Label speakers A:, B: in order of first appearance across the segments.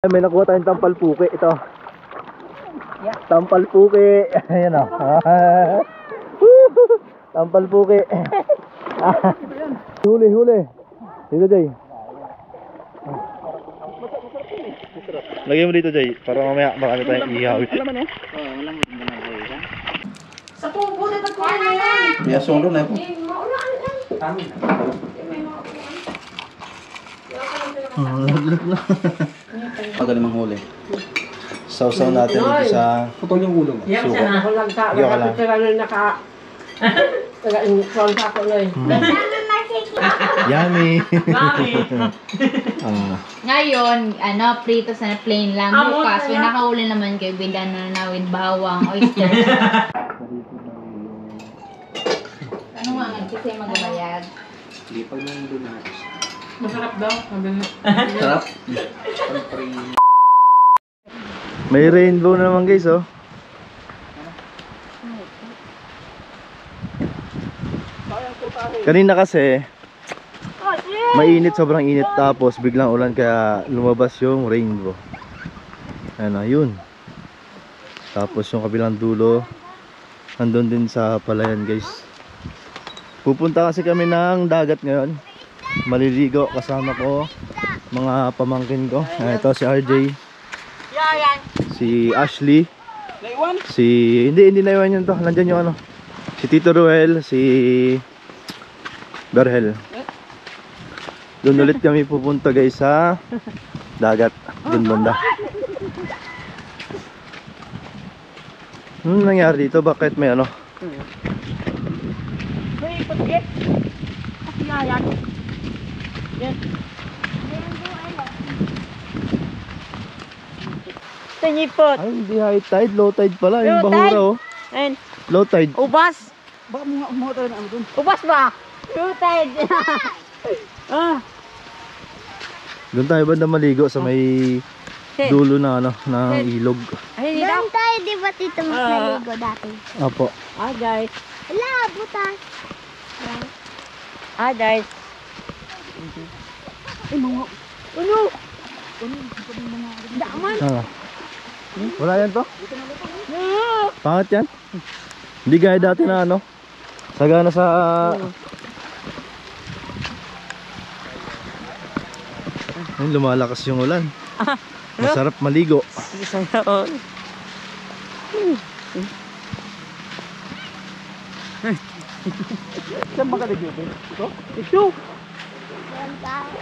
A: May nakuha tayong tampal puki. Ito. Tampal puki. Ayan o. Tampal puki. Huli. Dito, Jay. Lagay mo dito, Jay. Para mamaya marami tayong ihaw.
B: Alam mo, alam mo din naman boy. Sa tubo na pagkuhan na yan.
C: May asong doon eh po.
A: Laglag na.
C: Magaling manghuli. Sausaw natin dito sa
D: Putol yung ulo mo.
B: Yan
C: suka.
B: sana ako lang ka.
C: Iyo ka lang.
B: Wala na naka... Taga-inform ako na eh.
A: Yummy.
E: Ngayon, prito sa plain lang. Bukas, when nakahuli naman kayo, bilan na with bawang, oyster. Ano nga nga, kasi magabayad.
C: Hindi pa yung doon na.
B: Masarap daw.
C: Sarap.
A: May rainbow na naman guys, oh. Kanina kasi mainit, sobrang init, tapos biglang ulan kaya lumabas yung rainbow. Ano, yun. Tapos yung kabilang dulo nandun din sa palayan guys. Pupunta kasi kami ng dagat ngayon. Maliligo kasama ko mga pamangkin ko. Ito si RJ, si Ashley, hindi naiwan yun to. Nandyan yung ano, si Tito Ruel, si Berhel. Doon ulit kami pupunta guys sa dagat. Doon banda. Nangyari dito? Bakit may ano?
B: May pagkit. Yan. Yan. Tanyipot.
A: Ay, hindi high tide, low tide pala. Yung bahura oh.
B: Ayun.
A: Low tide.
B: Ubas.
D: Baka mga tayo na ano doon.
B: Ubas ba? Rooted.
A: Doon tayo banda maligo sa may dulo na ano, ng ilog.
B: Ay, hindi
F: Doon tayo, di ba tito mas naligo dati?
A: Apo.
B: Ah, guys.
F: Wala, butas.
B: Ah, guys.
F: Ay, mga... Ano? Daman.
A: Ah. Wala yan to? Pangat yan? Hindi gaya dati na ano, sagana sa... Ayun, lumalakas yung ulan. Masarap maligo.
B: Isang taon.
D: Saan magalig yun? Ito?
B: Ito.
F: Yan tayo.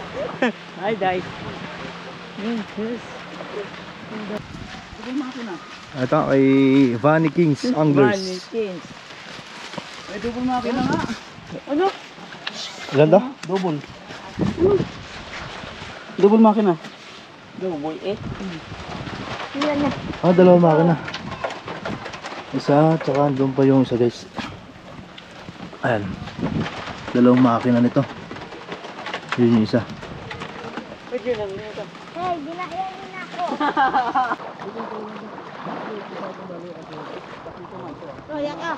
B: Hi, guys. Yes.
A: Ito kay Vanny Kings Anglers.
B: Mannequins.
D: May double makina nga.
B: Ano?
A: Ilan to?
D: Double. Double makina.
B: Double eh.
F: Yan na.
A: Ah, dalawa makina. Isa, tsaka doon pa yung isa guys. Ayan. Dalawang makina nito. Yun yung isa.
B: Medyo lang nito.
F: Hey, binayan na ako. Kaya ka.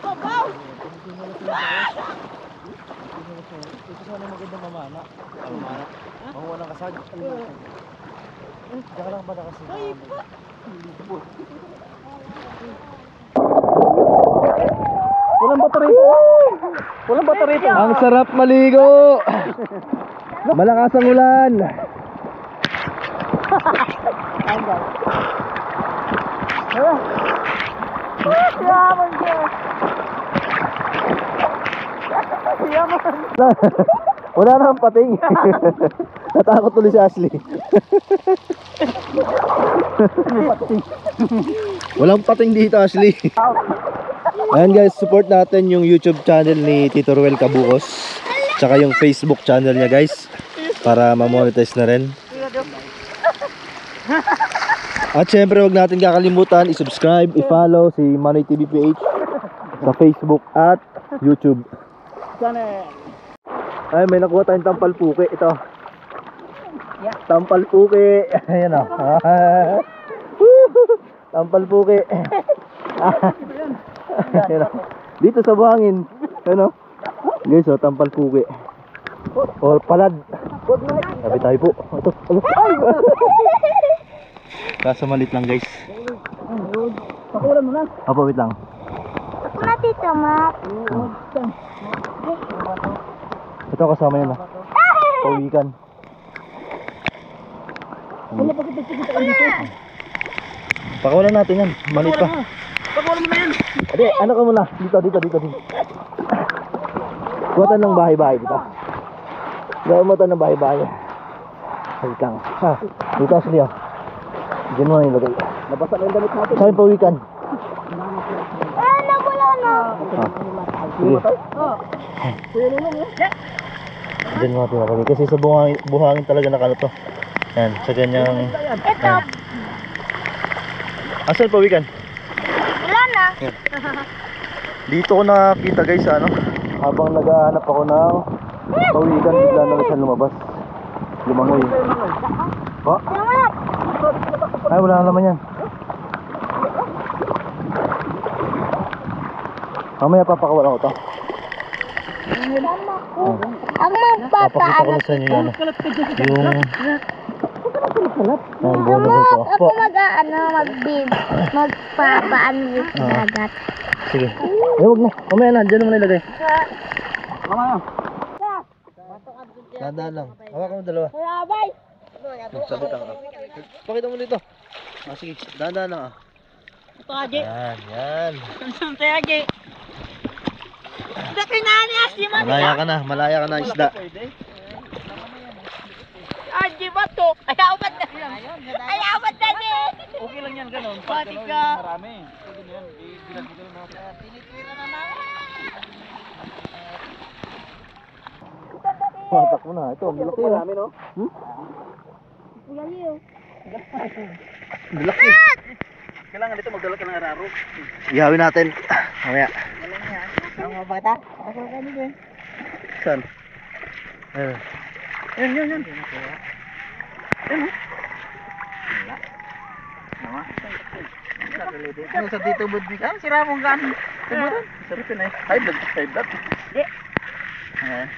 F: Babaw!
A: Ito sana maganda mamana. Mamana? Mahuwa ng kasag. Diyan ka lang ba nakasag?
D: Walang bato rito. Walang bato rito.
A: Ang sarap maligo! Malakas ang ulan!
F: Yaman siya.
A: Wala nang pating. Natakot tuloy si Ashley. Walang pating dito, Ashley. Ayan guys, support natin yung YouTube channel ni Tito Ruel Kabukos, tsaka yung Facebook channel niya guys, para ma-monetize na rin. At syempre wag natin kakalimutan i-subscribe, i-follow si Manoy TV PH sa Facebook at YouTube. Ay, may nakuha tayong tampal puki. Ito. Tampal puki. Ayan o. Tampal puki. Ayan o. Dito sa buhangin. Ayan o. Guys o, tampal puki. Or palad. Sabi tayo po. Ito. Ay! Kaso malit lang guys.
D: Pakulan mo na.
A: Apo, wait lang.
F: Ako na dito, Mak.
A: Ito kasama yan ah. Pawikan. Pakawalan natin yan. Maliit pa.
D: Pakulan mo na yan.
A: Ade, ano ka muna? Dito. Buwatan ng bahay-bahay dito. Buwatan ng bahay-bahay. Wait lang. Ha, dito asli ah. Diyan mo na ilagay.
D: Nabasa na yung damit natin.
A: Sa amin pawikan.
F: Nawala na.
A: Ah, sige. Diyan mo natin ilagay. Kasi sa buhangin talaga nakano to. Yan, sa ganyang...
F: Ito.
A: Asan pawikan?
F: Wala na.
A: Dito ko nakita guys ano, habang naghahanap ako ng pawikan, bigla na siya lumabas. Lumangoy. Pa? Ay, wala na naman yan. Mamaya papakawalan ko to.
F: Ang
A: Papakita ko
F: magpapaano.
A: lang sa inyo yung ano. Yung bono ko to.
F: Ako magpapaano sa dagat.
A: Sige. Ay, wag na. Mamaya na, dyan naman ilagay.
D: Mamaya.
A: Tanda lang. Hawakan mo dalawa.
F: Rabay.
A: Sabit ako. Pakita mo dito. Ah, sige. Dahan-dahan lang ah.
F: Ito, Aji.
A: Yan.
F: Ito, Aji. Dati na ni Asli man.
A: Malaya ka na isda.
F: Aji ba to? Ayaw ba na? Ayaw ba na ni?
D: Okay lang yan ganun. Pag
F: Pati
D: ganun,
F: ka.
D: marami. Pwede na yan. Bilang-bilang na ako.
F: Tinitira na namin.
A: Patak mo na. Ito, malaki yun.
D: Marami no?
F: Galiw.
A: Malaki.
D: Kailangan dito magdala ka ng araro.
A: Ihawin natin. Mamaya.
F: Ang mga bata. Ako kanina eh.
A: Saan? Ayun.
D: Yan.
F: Ano sa dito budbik? Ah, sira mong gan. Tuburan.
D: Sarap yun eh. High blood.
A: Ayan.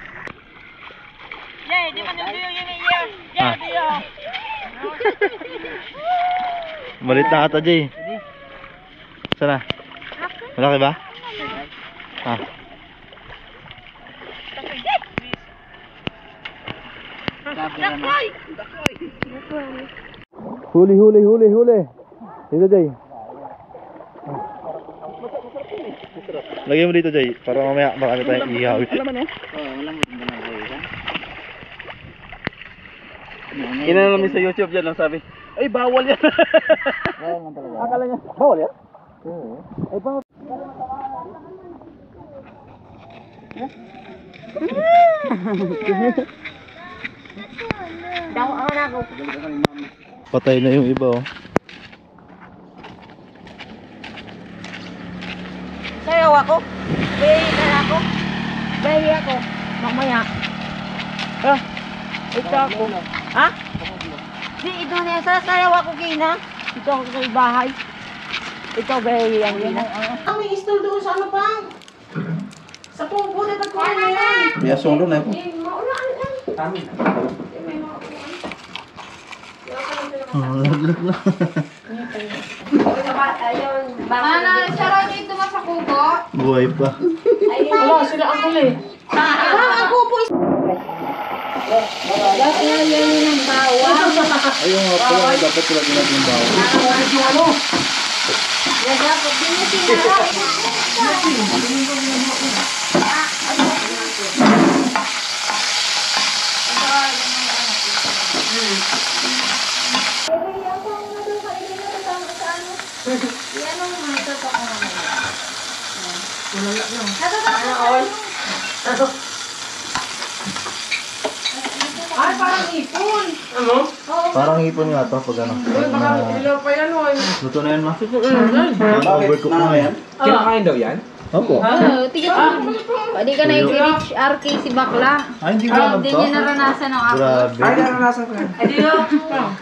F: Yay, di man yung yun.
A: Ah.
F: Yay, diyo.
A: Malit na ata, Jay. Sana? Malaki ba? Ah. Huli. Dito, Jay. Lagay mo dito, Jay. Para mamaya marami tayong ihawin.
D: Inano namin sa YouTube dyan lang sabi. Ay, bawal yan. Akala niya, bawal yan? Ay, bawal.
A: Patay na yung iba, oh.
F: Sayaw ako. Bayi ako. Mamaya. Ah, ito ako. Ha? Di, ito niya. Sasayaw ako kina. Ito ako sa bahay. Ito, bayi ang kina. May istol doon sa ano pa? Sa tubo na pagkuhan na yan.
C: May asong doon eh po.
A: Laglag na.
E: Ano, sarap dito mo sa kubo?
A: Buhay pa.
F: Wala, sila ang huli. Ang kubo. Dati yan yung bawang.
A: Ayun nga pala, dapat sila ginagawa ng bawang.
F: Dapat din yung sinara.
B: Ay, parang ipon. Ano?
A: Parang ipon nga to pag ano. Pag na...
B: Ilaw pa yan, oy.
A: Luto na yan, ma. Overcook na yan.
C: Kinakain daw yan?
A: Opo.
E: Tingnan mo. Pwede ka na i-reach RK si Bakla.
A: Ay, hindi ko alam
E: Hindi
A: to.
E: niya naranasan ng ako.
A: Grabe.
C: naranasan ko yan.
B: Ay, dito.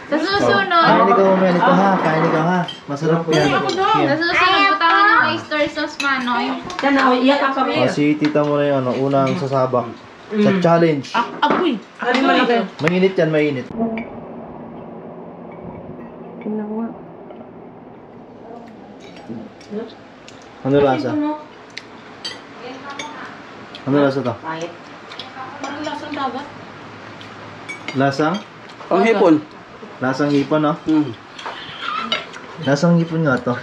E: Sa susunod,
A: Kain ikaw mamaya nito ha. Kain ikaw ha. Masarap yan.
E: sa susunod, putangan niyo kay Star Sauce Manoy.
B: Yan na, iyak ka kami.
A: Si tita mo na yung ano, unang sasabak. Sa challenge.
F: Apoy. Ano malaki?
A: Mainit yan, mainit. Ano lasa? Ano lasa to?
F: Pahit. Parang lasang dagat.
A: Lasang?
C: Ang hipon.
A: Lasang hipon, no?
C: Hmm.
A: Lasang hipon nga to.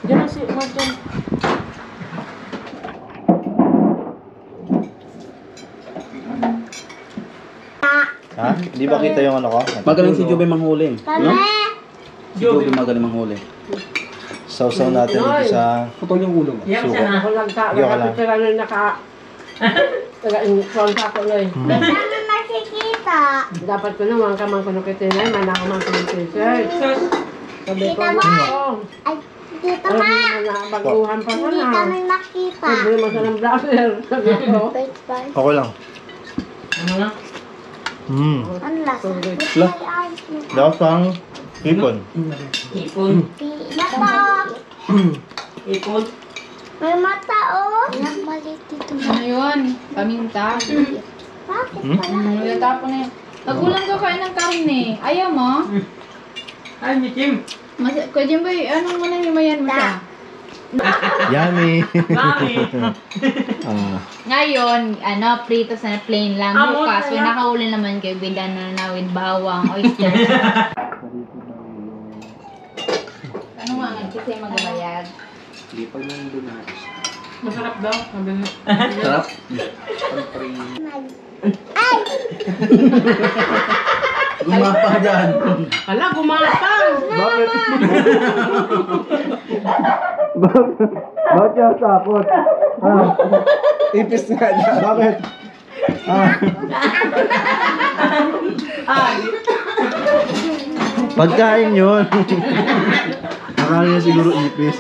F: Diyan na si Martin.
A: Ha? Di ba kita yung ano ko?
C: Magaling si Joby manghuli. No? Si Joby magaling manghuli.
A: Sausaw natin dito sa
C: Putol yung ulo mo.
F: Yan
A: suka.
F: siya na. Ako lang ka.
A: Yo ka lang.
F: Nakapitira na naka... Taga-inform ako na eh.
B: Ano nakikita?
F: Dapat ko naman ka man kuno kita na. Manako man kuno kita. Sabi ko,
B: Kita mo?
F: oh.
B: Ay, dito
F: Alam
B: ma!
F: mo na, baguhan pa
B: Hindi
F: sana.
B: kami makita.
F: Sabi mo sa ng brother. Sabi ko.
B: Wait, bye.
A: Okay lang.
F: Ano na?
B: Ano lasa?
C: La.
A: Lasang hipon.
F: Ipon.
B: Mata!
F: Ipon.
B: May mata, oh! Anak, maliit dito.
E: Ano yun? Paminta.
B: Bakit
A: Hmm?
B: pala?
E: Yung tapo na yun. Nagulang ka kain ng karne. Ayaw mo?
F: Ay, ni Kim.
E: Kuya Jimboy, anong mo na himayan mo siya?
A: Yummy.
F: Mami.
E: Ngayon, prito sa plain lang.
F: Amo
E: Bukas,
F: na
E: may
F: yan.
E: nakahuli naman kayo. Bidana na with bawang, oysters. Ano nga nga? Kasi magabayad.
C: Lipag na yung doon natin.
F: Masarap daw. Sabi mo.
C: Sarap.
B: Ay!
C: Gumapa dyan.
F: Ala, gumatang.
A: Bakit? Bakit ka takot?
C: Ipis nga dyan.
A: Bakit? Pagkain yun. Akala niya siguro ipis.